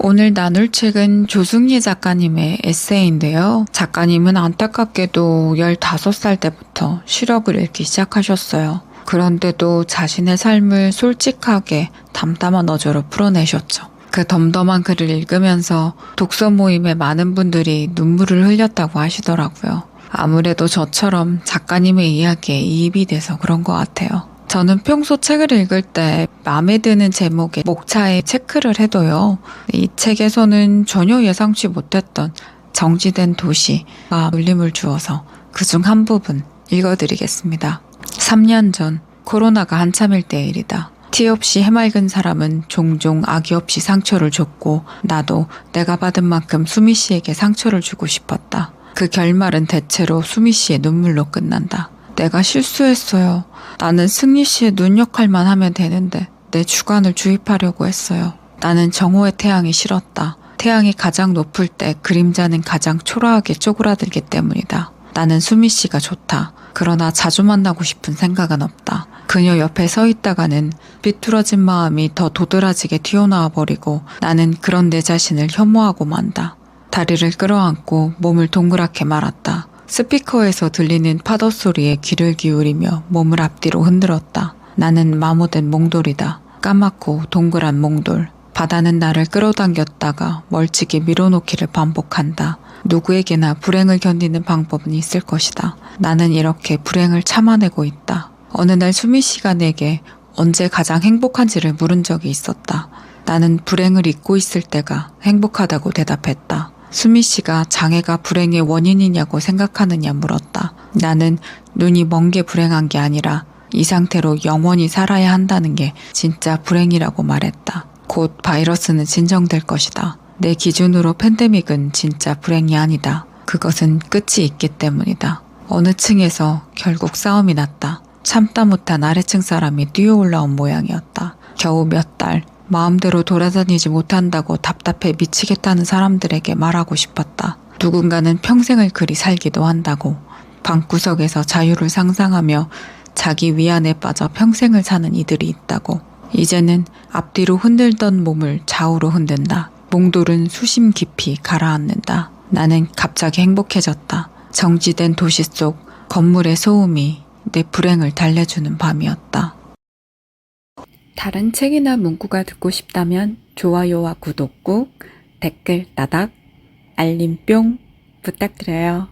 오늘 나눌 책은 조승리 작가님의 에세이인데요. 작가님은 안타깝게도 15살 때부터 시력을 잃기 시작하셨어요. 그런데도 자신의 삶을 솔직하게 담담한 어조로 풀어내셨죠. 그 덤덤한 글을 읽으면서 독서 모임에 많은 분들이 눈물을 흘렸다고 하시더라고요. 아무래도 저처럼 작가님의 이야기에 이입이 돼서 그런 것 같아요. 저는 평소 책을 읽을 때 마음에 드는 제목의 목차에 체크를 해둬요. 이 책에서는 전혀 예상치 못했던 정지된 도시가 울림을 주어서 그중 한 부분 읽어드리겠습니다. 3년 전 코로나가 한참일 때의 일이다. 티 없이 해맑은 사람은 종종 악의 없이 상처를 줬고 나도 내가 받은 만큼 수미 씨에게 상처를 주고 싶었다. 그 결말은 대체로 수미 씨의 눈물로 끝난다. 내가 실수했어요. 나는 승리 씨의 눈 역할만 하면 되는데 내 주관을 주입하려고 했어요. 나는 정오의 태양이 싫었다. 태양이 가장 높을 때 그림자는 가장 초라하게 쪼그라들기 때문이다. 나는 수미 씨가 좋다. 그러나 자주 만나고 싶은 생각은 없다. 그녀 옆에 서 있다가는 비뚤어진 마음이 더 도드라지게 튀어나와 버리고 나는 그런 내 자신을 혐오하고 만다. 다리를 끌어안고 몸을 동그랗게 말았다. 스피커에서 들리는 파도 소리에 귀를 기울이며 몸을 앞뒤로 흔들었다. 나는 마모된 몽돌이다. 까맣고 동그란 몽돌. 바다는 나를 끌어당겼다가 멀찍이 밀어놓기를 반복한다. 누구에게나 불행을 견디는 방법은 있을 것이다. 나는 이렇게 불행을 참아내고 있다. 어느 날 수미 씨가 내게 언제 가장 행복한지를 물은 적이 있었다. 나는 불행을 잊고 있을 때가 행복하다고 대답했다. 수미 씨가 장애가 불행의 원인이냐고 생각하느냐 물었다. 나는 눈이 먼 게 불행한 게 아니라 이 상태로 영원히 살아야 한다는 게 진짜 불행이라고 말했다. 곧 바이러스는 진정될 것이다. 내 기준으로 팬데믹은 진짜 불행이 아니다. 그것은 끝이 있기 때문이다. 어느 층에서 결국 싸움이 났다. 참다 못한 아래층 사람이 뛰어올라온 모양이었다. 겨우 몇 달 마음대로 돌아다니지 못한다고 답답해 미치겠다는 사람들에게 말하고 싶었다. 누군가는 평생을 그리 살기도 한다고. 방구석에서 자유를 상상하며 자기 위안에 빠져 평생을 사는 이들이 있다고. 이제는 앞뒤로 흔들던 몸을 좌우로 흔든다. 몽돌은 수심 깊이 가라앉는다. 나는 갑자기 행복해졌다. 정지된 도시 속 건물의 소음이 내 불행을 달래주는 밤이었다. 다른 책이나 문구가 듣고 싶다면 좋아요와 구독 꾹, 댓글 따닥, 알림 뿅 부탁드려요.